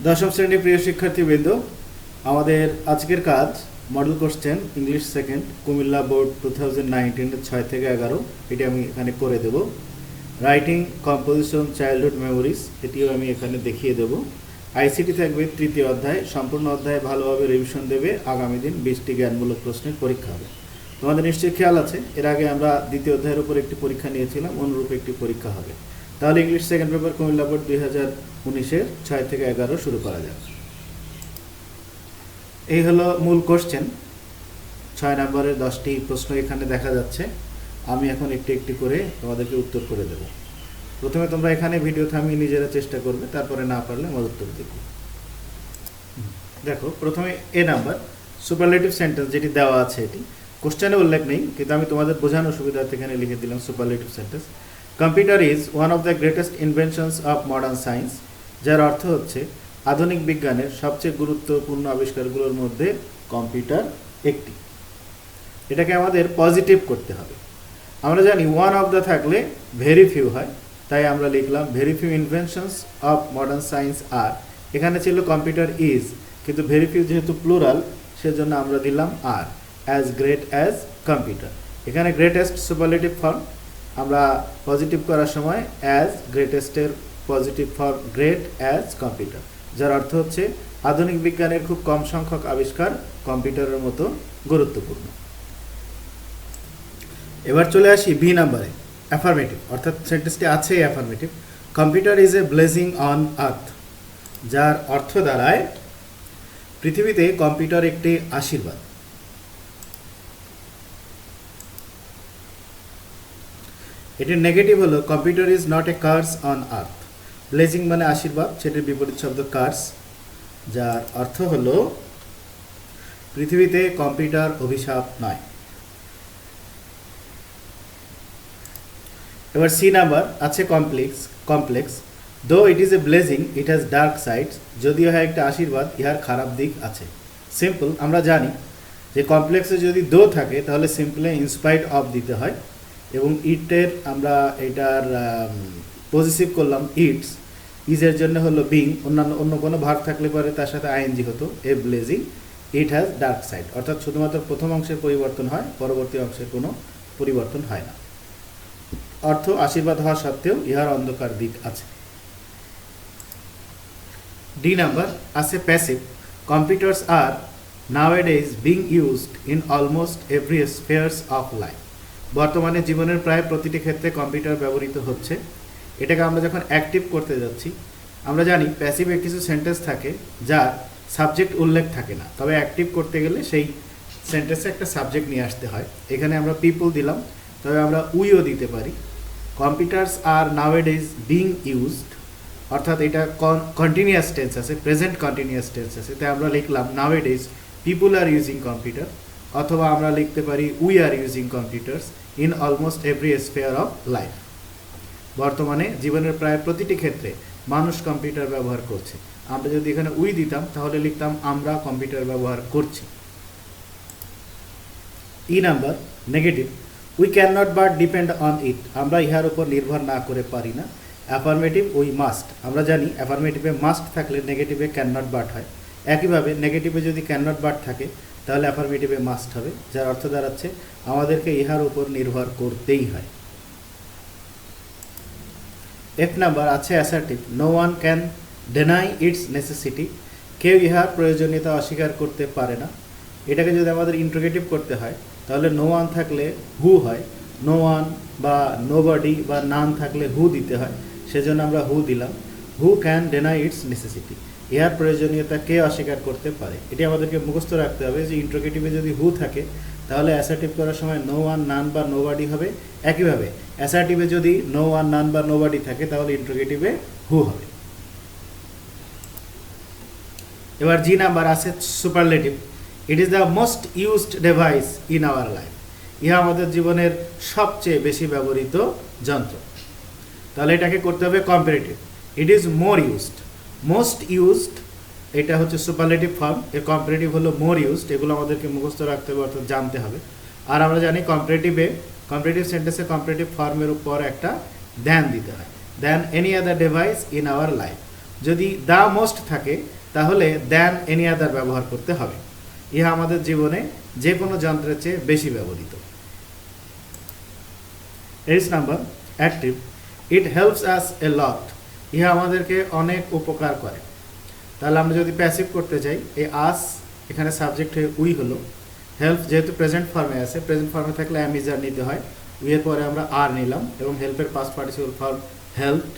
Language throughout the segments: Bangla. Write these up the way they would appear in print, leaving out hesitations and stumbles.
দশম শ্রেণীর প্রিয় শিক্ষার্থীবৃন্দ, আমাদের আজকের কাজ model question English second Comilla board 2019 6 থেকে 11। এটি আমি এখানে করে দেব। রাইটিং কম্পোজিশন চাইল্ডহুড মেমোরিজ, এটিও আমি এখানে দেখিয়ে দেব। আইসিটি থাকবে তৃতীয় অধ্যায়, সম্পূর্ণ অধ্যায় ভালোভাবে রিভিশন দেবে। আগামী দিন 20টি জ্ঞানমূলক প্রশ্নের পরীক্ষা হবে। তোমাদের নিশ্চয়ই খেয়াল আছে, এর আগে আমরা দ্বিতীয় অধ্যায়ের উপর একটি পরীক্ষা নিয়েছিলাম, অনুরূপ একটি পরীক্ষা হবে। তাহলে English second paper Comilla board 2019-এর 6 থেকে 11 শুরু করা যাক। এই হলো মূল কোশ্চেন। 6 নম্বরের 10টি প্রশ্ন এখানে দেখা যাচ্ছে। আমি এখন একটি একটি করে তোমাদেরকে উত্তর করে দেব। প্রথমে তোমরা এখানে ভিডিও থামিয়ে নিজেরা চেষ্টা করবে, তারপরে না পারলে আমার উত্তর দেব। দেখো, প্রথমে এ নাম্বার সুপারলেটিভ সেন্টেন্স যেটি দেওয়া আছে, এটি কোশ্চেনে উল্লেখ নেই, কিন্তু আমি তোমাদের বোঝানোর সুবিধার্থে এখানে লিখে দিলাম superlative sentence. Computer is one of the greatest inventions of modern science, যার অর্থ হচ্ছে আধুনিক বিজ্ঞানের সবচেয়ে গুরুত্বপূর্ণ আবিষ্কারগুলোর মধ্যে কম্পিউটার একটি। এটাকে আমাদের পজিটিভ করতে হবে। আমরা জানি ওয়ান অফ দ্য থাকলে ভেরি ফিউ হয়, তাই আমরা লিখলাম very few inventions of modern science are. এখানে ছিল কম্পিউটার ইজ, কিন্তু ভেরি ফিউ যেহেতু প্লুরাল, সেজন্য আমরা দিলাম are. As great as computer, এখানে গ্রেটেস্ট সুপারলেটিভ ফর্ম। আমরা পজিটিভ করার সময় অ্যাজ গ্রেটেস্টের positive form great as computer, যার অর্থ হচ্ছে আধুনিক বিজ্ঞানের খুব কম সংখ্যক আবিষ্কার কম্পিউটারের মতো গুরুত্বপূর্ণ। এবার চলে আসি বি নাম্বারে, অ্যাফার্মেটিভ, অর্থাৎ সেন্টেন্সটি আছে affirmative. Computer is a blazing on earth, যার অর্থ দাঁড়ায় পৃথিবীতে কম্পিউটার একটি আশীর্বাদ। এটির নেগেটিভ হলো computer is not a curse on earth. Blessing মানে আশীর্বাদ, সেটির বিপরীত শব্দ কার্স, যার অর্থ হলো পৃথিবীতে কম্পিউটার অভিশাপ নয়। এবার সি নাম্বার আছে কমপ্লেক্স। দো it is a blazing it has dark sides, যদিও হয় একটা আশীর্বাদ, ইহার খারাপ দিক আছে। সিম্পল, আমরা জানি যে কমপ্লেক্সে যদি দো থাকে তাহলে সিম্পলে ইনস্পাইট অফ দিতে হয়, এবং ইটের আমরা এটার পজিটিভ করলাম ইটস, ইজের জন্য হলো বিং, অন্য কোনো ভার্ব থাকলে পরে তার সাথে আইএনজি হতো। A blazing it has dark side, অর্থাৎ শুধুমাত্র প্রথম অংশের পরিবর্তন হয়, পরবর্তী অংশের কোনো পরিবর্তন হয় না। অর্থ আশীর্বাদ হওয়া সত্ত্বেও ইহার অন্ধকার দিক আছে। ডি নাম্বার আছে passive. Computers are nowadays being used in almost every spheres of life, বর্তমানে জীবনের প্রায় প্রতিটি ক্ষেত্রে কম্পিউটার ব্যবহৃত হচ্ছে। এটাকে আমরা যখন অ্যাক্টিভ করতে যাচ্ছি, আমরা জানি প্যাসিভে কিছু সেন্টেন্স থাকে যার সাবজেক্ট উল্লেখ থাকে না, তবে অ্যাক্টিভ করতে গেলে সেই সেন্টেন্সে একটা সাবজেক্ট নিয়ে আসতে হয়। এখানে আমরা পিপল দিলাম, তবে আমরা উইও দিতে পারি। Computers are nowadays being used, অর্থাৎ এটা কন্টিনিউয়াস টেন্স আছে, প্রেজেন্ট কন্টিনিউয়াস টেন্স আছে, তাই আমরা লিখলাম নাওয়াডেজ পিপল আর ইউজিং কম্পিউটার, অথবা আমরা লিখতে পারি we are using computers in almost every spare of life, বর্তমানে জীবনের প্রায় প্রতিটি ক্ষেত্রে মানুষ কম্পিউটার ব্যবহার করছে। আমরা যদি এখানে উই দিতাম তাহলে লিখতাম আমরা কম্পিউটার ব্যবহার করছি। E number negative. We can not but depend on it, আমরা ইহার উপর নির্ভর না করে পারি না। অ্যাফার্মেটিভ উই মাস্ট, আমরা জানি অ্যাফার্মেটিভে মাস্ট থাকলে নেগেটিভে ক্যান নট বাট হয়। একইভাবে নেগেটিভে যদি ক্যান নট বাট থাকে তাহলে অ্যাফার্মেটিভে মাস্ট হবে, যার অর্থ দাঁড়াচ্ছে আমাদেরকে ইহার উপর নির্ভর করতেই হয়। এফ নাম্বার আছে assertive. No one can deny its necessity, কেউ ইহার প্রয়োজনীয়তা অস্বীকার করতে পারে না। এটাকে যদি আমাদের ইন্ট্রোগেটিভ করতে হয় তাহলে নো ওয়ান থাকলে হু হয়, নো ওয়ান বা নোবডি বা নান থাকলে হু দিতে হয়, সেজন্য আমরা হু দিলাম। Who can deny its necessity, ইহার প্রয়োজনীয়তা কে অস্বীকার করতে পারে। এটি আমাদেরকে মুখস্থ রাখতে হবে যে ইন্ট্রোগেটিভে যদি হু থাকে তাহলে অ্যাসার্টিভ করার সময় নো ওয়ান নান বা নোবডি হবে। একইভাবে অ্যাসার্টিভে যদি নো ওয়ান নান বা নোবডি থাকে তাহলে ইন্ট্রোগেটিভে হু হবে। এবার জি নাম্বার আছে superlative. It is the most used device in our life, ইহা আমাদের জীবনের সবচেয়ে বেশি ব্যবহৃত যন্ত্র। তাহলে এটাকে করতে হবে comparative. It is more used, most used এটা হচ্ছে সুপারলেটিভ ফর্ম, এর কম্পারেটিভ হলো মোর ইউজড। এগুলো আমাদেরকে মুখস্থ রাখতে হবে, অর্থাৎ জানতে হবে। আর আমরা জানি কম্পারেটিভ সেন্টেন্সে কম্পারেটিভ ফর্মের উপর একটা দ্যান দিতে হয়, than any other device in our life, যদি দ্য মোস্ট থাকে তাহলে দ্যান এনি আদার ব্যবহার করতে হবে। ইহা আমাদের জীবনে যে কোনো যন্ত্রের চেয়ে বেশি ব্যবহৃত। 8 number active, it helps us a lot. ইহা আমাদেরকে অনেক উপকার করে। তাহলে আমরা যদি প্যাসিভ করতে চাই, এই আস এখানে সাবজেক্ট হয়ে উই হলো, হেল্প যেহেতু প্রেজেন্ট ফর্মে আছে, প্রেজেন্ট ফর্মে থাকলে অ্যাম ইজ আর নিতে হয়, উইয়ের পরে আমরা আর নিলাম এবং হেল্পের পাস্ট পার্টিসিপল ফর্ম হেল্পড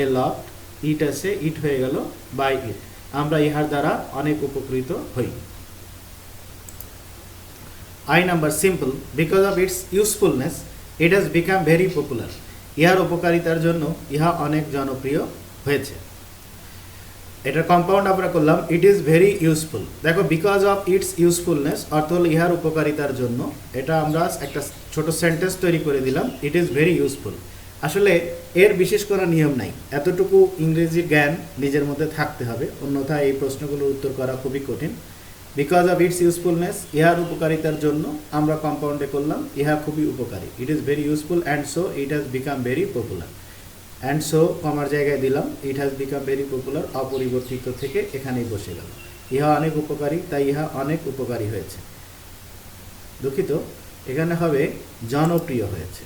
এ লট, ইট আছে, ইট হয়ে গেল বাই ইট। আমরা ইহার দ্বারা অনেক উপকৃত হই। I number simple, because of its usefulness it has become very popular. ইহার উপকারিতার জন্য ইহা অনেক জনপ্রিয় হয়েছে। এটা কম্পাউন্ড আমরা করলাম, ইট ইজ ভেরি ইউজফুল। দেখো বিকজ অফ ইটস ইউজফুলনেস অর্থ হল ইহার উপকারিতার জন্য, এটা আমরা একটা ছোট সেন্টেন্স তৈরি করে দিলাম, ইট ইজ ভেরি ইউজফুল। আসলে এর বিশেষ কোনো নিয়ম নাই, এতটুকু ইংরেজি জ্ঞান নিজের মধ্যে থাকতে হবে, অন্যথায় এই প্রশ্নগুলোর উত্তর করা খুবই কঠিন। বিকজ অফ ইটস ইউজফুলনেস, ইহার উপকারিতার জন্য আমরা কম্পাউন্ডে করলাম ইহা খুবই উপকারী, it is very useful and so it has become very popular. And so কমার জায়গায় দিলাম it has become very popular, অপরিবর্তিত থেকে এখানেই বসে গেল। ইহা অনেক উপকারী, তাই ইহা অনেক উপকারী হয়েছে। দুঃখিত, এখানে হবে জনপ্রিয় হয়েছে।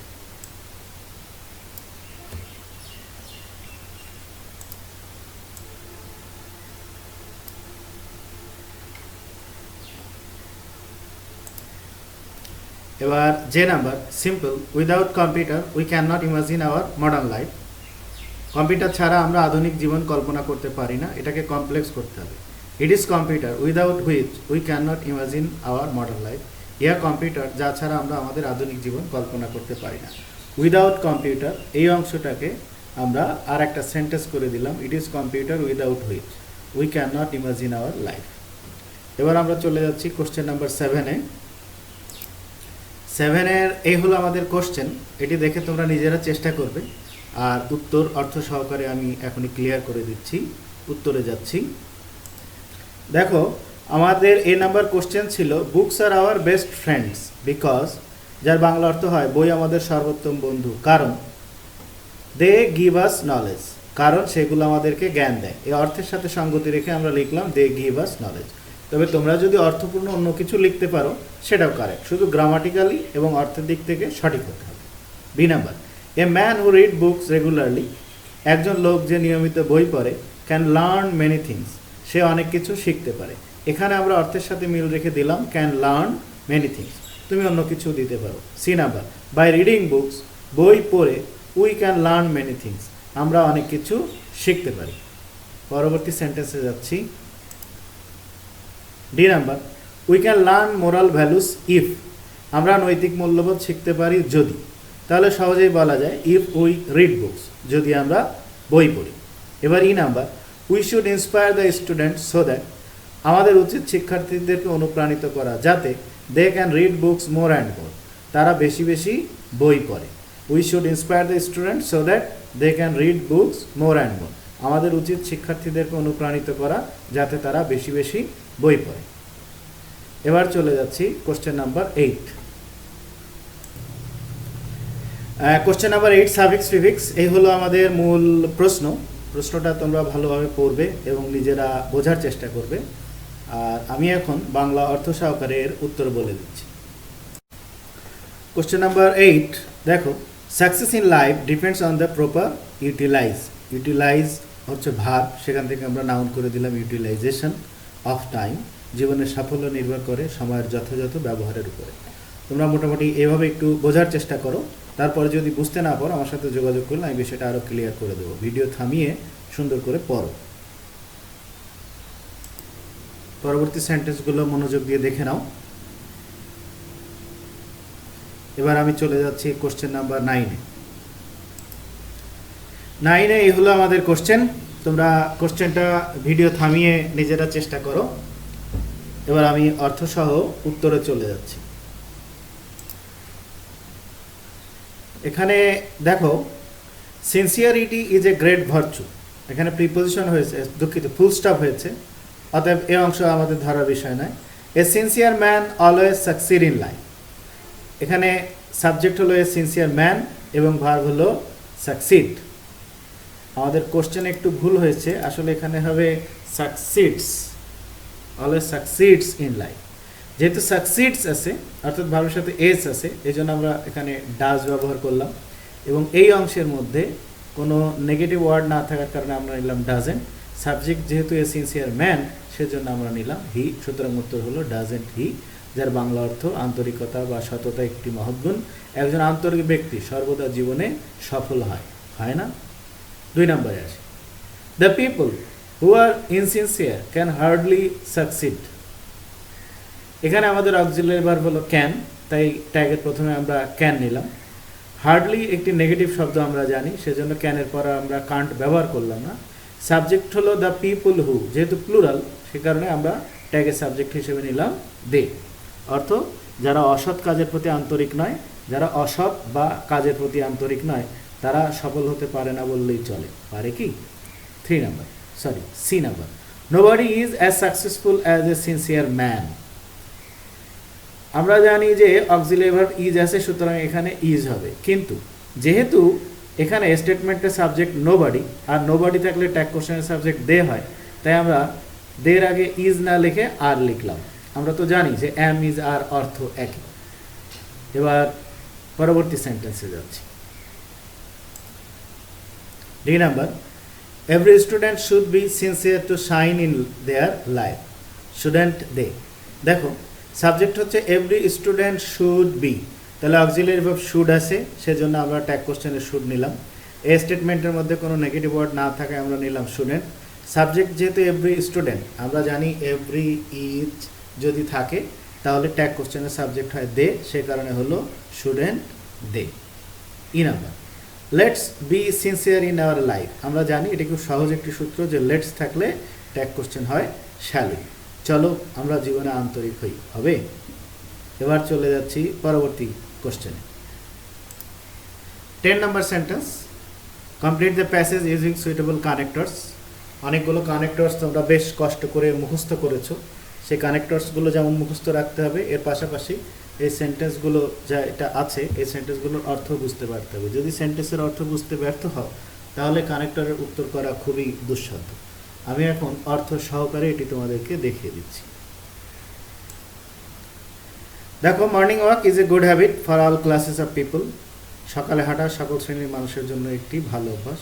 এবার যে number simple, without computer we can not imagine our modern life. Computer ছাড়া আমরা আধুনিক জীবন কল্পনা করতে পারি না, এটাকে কমপ্লেক্স করতে হবে। It is computer without which we can not imagine our modern life. ইহা কম্পিউটার যা ছাড়া আমরা আমাদের আধুনিক জীবন কল্পনা করতে পারি না। উইদাউট কম্পিউটার এই অংশটাকে আমরা আর একটা সেন্টেন্স করে দিলাম, it is computer without which we can not imagine our life. এবার আমরা চলে যাচ্ছি কোশ্চেন নাম্বার 7-এ। 7-এর এই হলো আমাদের কোশ্চেন, এটি দেখে তোমরা নিজেরা চেষ্টা করবে, আর উত্তর অর্থ সহকারে আমি এখনই ক্লিয়ার করে দিচ্ছি। উত্তরে যাচ্ছি। দেখো আমাদের এ নাম্বার কোশ্চেন ছিল books are our best friends because, যার বাংলা অর্থ হয় বই আমাদের সর্বোত্তম বন্ধু, কারণ দে গিভ আস নলেজ, কারণ সেগুলো আমাদেরকে জ্ঞান দেয়। এই অর্থের সাথে সঙ্গতি রেখে আমরা লিখলাম দে গিভ আস নলেজ। তবে তোমরা যদি অর্থপূর্ণ অন্য কিছু লিখতে পারো সেটাও কারেক্ট, শুধু গ্রামাটিক্যালি এবং অর্থের দিক থেকে সঠিক হতে হবে। B number, a man who read books regularly, একজন লোক যে নিয়মিত বই পড়ে, ক্যান লার্ন মেনি থিংস, সে অনেক কিছু শিখতে পারে। এখানে আমরা অর্থের সাথে মিল রেখে দিলাম ক্যান লার্ন মেনি থিংস, তুমি অন্য কিছু দিতে পারো। C number, by reading books, বই পড়ে we can learn many things, আমরা অনেক কিছু শিখতে পারি। পরবর্তী সেন্টেন্সে যাচ্ছি। D number, we can learn moral values if, আমরা নৈতিক মূল্যবোধ শিখতে পারি যদি। তাহলে সহজেই বলা যায় ইফ উই রিড বুকস, যদি আমরা বই পড়ি। এবার E number, we should inspire the students so that, আমাদের উচিত শিক্ষার্থীদেরকে অনুপ্রাণিত করা যাতে they can read books more and more, তারা বেশি বেশি বই পড়ে। We should inspire the students so that they can read books more and more, আমাদের উচিত শিক্ষার্থীদেরকে অনুপ্রাণিত করা যাতে তারা বেশি বেশি বই পড়ে। এবার চলে যাচ্ছি question number 8। Question number 8 suffix prefix, এই হলো আমাদের মূল প্রশ্ন। প্রশ্নটা তোমরা ভালোভাবে পড়বে এবং নিজেরা বোঝার চেষ্টা করবে। আর আমি এখন বাংলা অর্থ সহকারে এর উত্তর বলে দিচ্ছি। কোশ্চেন নাম্বার 8 দেখো, success in life depends on the proper utilise. Utilise হচ্ছে ভার্ব, সেখান থেকে আমরা নাউন করে দিলাম ইউটিলাইজেশন অফ টাইম। জীবনের সাফল্য নির্ভর করে সময়ের যথাযথ ব্যবহারের উপরে। তোমরা মোটামুটি এভাবে একটু বোঝার চেষ্টা করো, তারপরে যদি বুঝতে না পারো আমার সাথে যোগাযোগ করলে আমি বিষয়টা আরও ক্লিয়ার করে দেবো। ভিডিও থামিয়ে সুন্দর করে পড়ো। পরবর্তী সেন্টেন্সগুলো মনোযোগ দিয়ে দেখে নাও। এবার আমি চলে যাচ্ছি কোশ্চেন নাম্বার 9-এ। 9-এ এই হলো আমাদের কোশ্চেন। তোমরা কোশ্চেনটা ভিডিও থামিয়ে নিজেরা চেষ্টা করো। এবার আমি অর্থসহ উত্তরে চলে যাচ্ছি। এখানে দেখো, sincerity is a great virtue, এখানে প্রিপোজিশন হয়েছে, দুঃখিত ফুল স্টপ হয়েছে, অতএব এই অংশ আমাদের ধরার বিষয় নয়। A sincere man always succeed in life, এখানে সাবজেক্ট হলো এ সিনসিয়ার ম্যান এবং ভার্ব হলো সাকসিড। আমাদের কোশ্চেনে একটু ভুল হয়েছে, আসলে এখানে হবে succeeds, always succeeds in life. যেহেতু সাকসিডস আছে অর্থাৎ ভার্বের সাথে এস আছে, এই জন্য আমরা এখানে ডাজ ব্যবহার করলাম, এবং এই অংশের মধ্যে কোনো নেগেটিভ ওয়ার্ড না থাকার কারণে আমরা নিলাম ডাজেন্ট। সাবজেক্ট যেহেতু এ সিনসিয়ার ম্যান, সেজন্য আমরা নিলাম হি। সুতরাং উত্তর হলো ডাজেন্ট হি, যার বাংলা অর্থ আন্তরিকতা বা সততা একটি মহৎ গুণ। একজন আন্তরিক ব্যক্তি সর্বদা জীবনে সফল হয় না? 2 নম্বরে আসে, the people who are insincere can hardly succeed. এখানে আমাদের অক্সিলারি ভার্ব হলো ক্যান, তাই ট্যাগের প্রথমে আমরা ক্যান নিলাম। হার্ডলি একটি নেগেটিভ শব্দ আমরা জানি, সেজন্য ক্যানের পর আমরা কান্ট ব্যবহার করলাম না। সাবজেক্ট হলো দ্য পিপল হু, যেহেতু প্লুরাল সে কারণে আমরা ট্যাগের সাবজেক্ট হিসেবে নিলাম দে। অর্থ যারা অসৎ কাজের প্রতি আন্তরিক নয়, যারা অসৎ বা কাজের প্রতি আন্তরিক নয়, তারা সফল হতে পারে না বললেই চলে। পারে কি? 3 number, sorry C number, nobody is as successful as a sincere man. আমরা জানি যে অক্সিলারি ভার্ব ইজ আছে, সুতরাং এখানে ইজ হবে, কিন্তু যেহেতু এখানে স্টেটমেন্টের সাবজেক্ট নোবডি, আর নোবডি থাকলে ট্যাগ কোশ্চেনের সাবজেক্ট দে হয়, তাই আমরা দের আগে ইজ না লিখে আর লিখলাম। আমরা তো জানি যে এম ইজ আর অর্থ একই। এবার পরবর্তী সেন্টেন্সে যাচ্ছি। D number, every student should be sincere to shine in their life, শুডেন্ট দে। দেখো সাবজেক্ট হচ্ছে এভরি স্টুডেন্ট শুড বি, তাহলে অক্সিলারি ভার্ব শুড আছে, সেজন্য আমরা ট্যাগ কোশ্চেনের শুড নিলাম। এই স্টেটমেন্টের মধ্যে কোনো নেগেটিভ ওয়ার্ড না থাকায় আমরা নিলাম স্টুডেন্ট। সাবজেক্ট যেহেতু এভরি স্টুডেন্ট, আমরা জানি এভরি ইজ যদি থাকে তাহলে ট্যাগ কোশ্চেনের সাবজেক্ট হয় দে, সে কারণে হলো student they. E number, let's be sincere in our life. আমরা জানি এটি খুব সহজ একটি সূত্র যে লেটস থাকলে ট্যাগ কোশ্চেন হয় শ্যাল উই। চলো আমরা জীবনে আন্তরিক হই, হবে। এবার চলে যাচ্ছি পরবর্তী কোশ্চেনে। 10 number sentence, complete the passage using suitable connectors. অনেকগুলো কানেক্টরস তোমরা বেশ কষ্ট করে মুখস্থ করেছো, সেই কানেক্টরসগুলো যেমন মুখস্থ রাখতে হবে, এর পাশাপাশি এই সেন্টেন্সগুলো যা এটা আছে এই সেন্টেন্সগুলোর অর্থ বুঝতে পারতে হবে। যদি সেন্টেন্সের অর্থ বুঝতে ব্যর্থ হও তাহলে কানেক্টরের উত্তর করা খুবই দুঃসাধ্য। আমি এখন অর্থ সহকারে এটি তোমাদেরকে দেখিয়ে দিচ্ছি। দেখো, morning walk is a good habit for all classes of people. সকালে হাঁটা সকল শ্রেণীর মানুষের জন্য একটি ভালো অভ্যাস।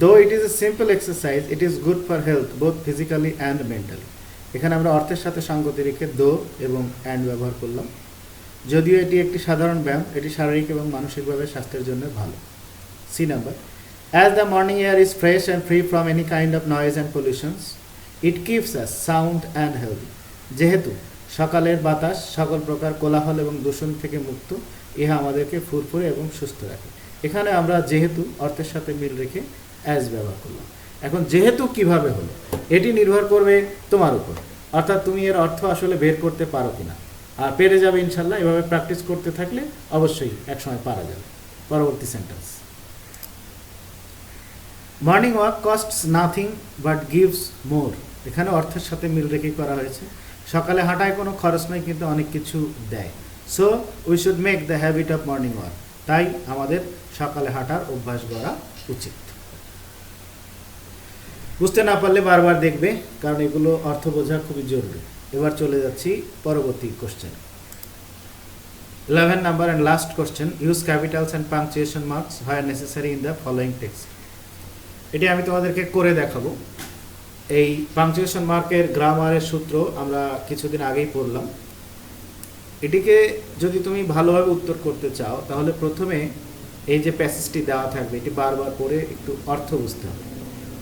দো it is a simple exercise, it is good for health both physically and mentally. এখানে আমরা অর্থের সাথে সঙ্গতি রেখে দো এবং অ্যান্ড ব্যবহার করলাম। যদিও এটি একটি সাধারণ ব্যায়াম, এটি শারীরিক এবং মানসিকভাবে স্বাস্থ্যের জন্য ভালো। C number, as the morning air is fresh and free from any kind of noise and pollutions, it keeps us sound and healthy. যেহেতু সকালের বাতাস সকল প্রকার কোলাহল এবং দূষণ থেকে মুক্ত, ইহা আমাদেরকে ফুরফুরে এবং সুস্থ রাখে। এখানে আমরা যেহেতু অর্থের সাথে মিল রেখে অ্যাজ ব্যবহার করলাম। এখন যেহেতু কিভাবে হলো এটি নির্ভর করবে তোমার উপর, অর্থাৎ তুমি এর অর্থ আসলে বের করতে পারো কিনা। আর পেরে যাবে ইনশাল্লাহ, এভাবে প্র্যাকটিস করতে থাকলে অবশ্যই একসময় পারা যাবে। পরবর্তী sentence, morning walk costs nothing but gives মোর। এখানে অর্থের সাথে মিল রেখে করা হয়েছে। সকালে হাঁটায় কোনো খরচ নয় কিন্তু অনেক কিছু দেয়। So we should make the habit of morning walk. তাই আমাদের সকালে হাঁটার অভ্যাস গড়া উচিত। বুঝতে না পারলে বারবার দেখবে, কারণ এগুলো অর্থ বোঝা খুবই জরুরি। এবার চলে যাচ্ছি পরবর্তী question. 11 number and last question, use Capitals and punctuation marks where necessary in the following text. এটি আমি তোমাদেরকে করে দেখাবো। এই পাংচুয়েশন মার্কের গ্রামারের সূত্র আমরা কিছুদিন আগেই পড়লাম। এটিকে যদি তুমি ভালোভাবে উত্তর করতে চাও তাহলে প্রথমে এই যে প্যাসেজটি দেওয়া থাকবে এটি বারবার পড়ে একটু অর্থ বুঝতে হবে।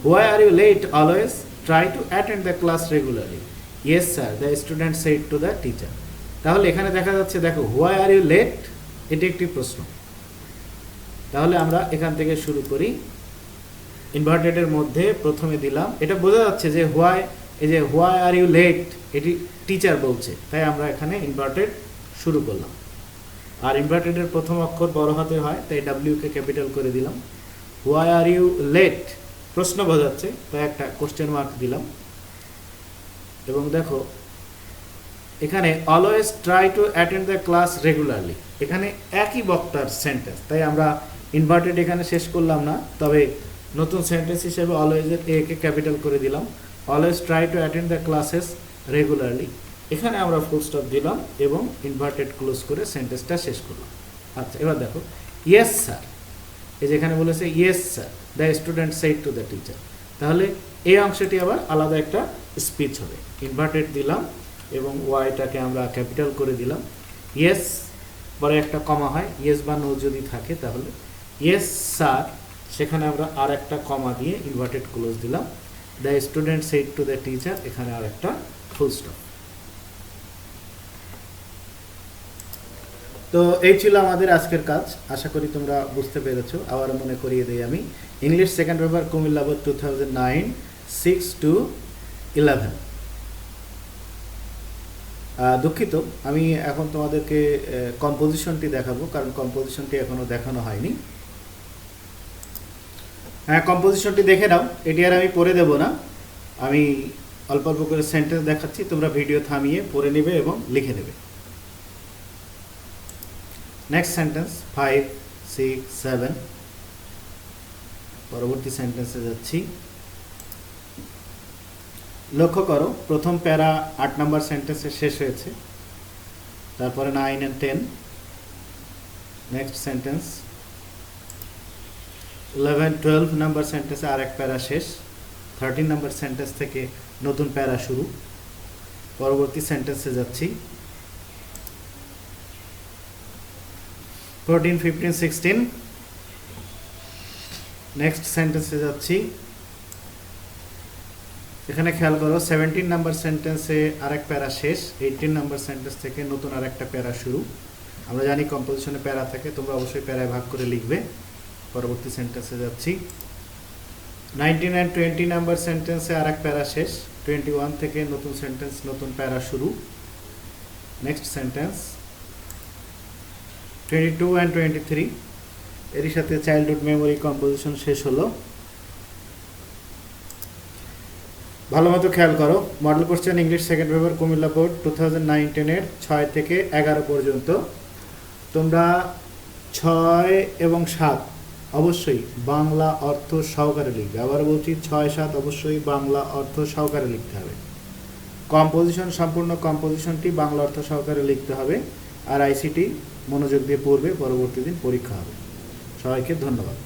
Why are you late always, try to attend the class regularly, yes sir the student said to the teacher. তাহলে এখানে দেখা যাচ্ছে, দেখো হোয়াই আর ইউ লেট এটি একটি প্রশ্ন। তাহলে আমরা এখান থেকে শুরু করি। ইনভার্টেডের মধ্যে প্রথমে দিলাম, এটা বোঝা যাচ্ছে যে হোয়াই, এই যে হোয়াই আর ইউ লেট এটি টিচার বলছে, তাই আমরা এখানে ইনভার্টেড শুরু করলাম। আর ইনভার্টেডের প্রথম অক্ষর বড় হাতে হয়, তাই ডাব্লিউকে ক্যাপিটাল করে দিলাম। হোয়াই আর ইউ লেট প্রশ্ন বোঝাচ্ছে, তাই একটা কোশ্চেন মার্ক দিলাম। এবং দেখো এখানে always try to attend the class regularly, এখানে একই বক্তার সেন্টেন্স, তাই আমরা ইনভার্টেড এখানে শেষ করলাম না, তবে নতুন সেন্টেন্স হিসেবে অলওয়েজের এ কে ক্যাপিটাল করে দিলাম। Always try to attend the classes regularly, এখানে আমরা ফুল স্টপ দিলাম এবং ইনভার্টেড ক্লোজ করে সেন্টেন্সটা শেষ করলাম। আচ্ছা, এবার দেখো ইয়েস স্যার, এই যেখানে বলেছে yes sir the student said to the teacher, তাহলে এই অংশটি আবার আলাদা একটা স্পিচ হবে। ইনভার্টেড দিলাম এবং ওয়াইটাকে আমরা ক্যাপিটাল করে দিলাম। ইয়েস পরে একটা কমা হয়, ইয়েস বা নো যদি থাকে তাহলে ইয়েস স্যার, সেখানে আমরা আর একটা কমা দিয়ে ইনভার্টেড ক্লোজ দিলাম। The student said to the teacher, এখানে আর একটা ফুল স্টপ। তো এই ছিল আমাদের আজকের কাজ, আশা করি তোমরা বুঝতে পেরেছো। আবার মনে করিয়ে দিই আমি, English second paper Comilla board 2009 6 to 11। দুঃখিত, আমি এখন তোমাদেরকে কম্পোজিশনটি দেখাবো, কারণ কম্পোজিশনটি এখনো দেখানো হয়নি। হ্যাঁ, কম্পোজিশনটি দেখে নাও, এটি আর আমি পড়ে দেব না, আমি অল্প অল্প করে সেন্টেন্স দেখাচ্ছি, তোমরা ভিডিও থামিয়ে পড়ে নেবে এবং লিখে নেবে। Next sentence 5, 6, 7। পরবর্তী সেন্টেন্সে যাচ্ছি। লক্ষ্য করো, প্রথম প্যারা 8 নম্বর সেন্টেন্সে শেষ হয়েছে, তারপরে 9 and 10। নেক্সট সেন্টেন্স 11, 12 নম্বর সেন্টেন্সে আর এক প্যারা শেষ, 13 নম্বর সেন্টেন্স থেকে নতুন প্যারা শুরু। পরবর্তী সেন্টেন্সে যাচ্ছি 14, 15, 16। নেক্সট সেন্টেন্সে যাচ্ছি, এখানে খেয়াল করো 17 নাম্বার সেন্টেন্সে আরেক প্যারা শেষ, 18 নাম্বার সেন্টেন্স থেকে নতুন আরেকটা প্যারা শুরু। আমরা জানি কম্পোজিশনে প্যারা থাকে, তোমরা অবশ্যই প্যারায় ভাগ করে লিখবে। পরবর্তী সেন্টেন্সে যাচ্ছি 19 and 20 নাম্বার সেন্টেন্সে আরেক প্যারা শেষ, 21 থেকে নতুন সেন্টেন্স, নতুন প্যারা শুরু। নেক্সট সেন্টেন্স 22 and 23, এরই সাথে চাইল্ডহুড মেমোরি কম্পোজিশন শেষ হলো। ভালো মতো খেয়াল করো, model question English second paper Comilla board 2019-এর 6 থেকে 11 পর্যন্ত তোমরা 6 এবং 7 অবশ্যই বাংলা অর্থ সহকারে লিখবে। আবার বলছি 6, 7 অবশ্যই বাংলা অর্থ সহকারে লিখতে হবে। কম্পোজিশন, সম্পূর্ণ কম্পোজিশনটি বাংলা অর্থ সহকারে লিখতে হবে। আর আইসিটি মনোযোগ দিয়ে পড়বে, পরবর্তী দিন পরীক্ষা হবে। সবাইকে ধন্যবাদ।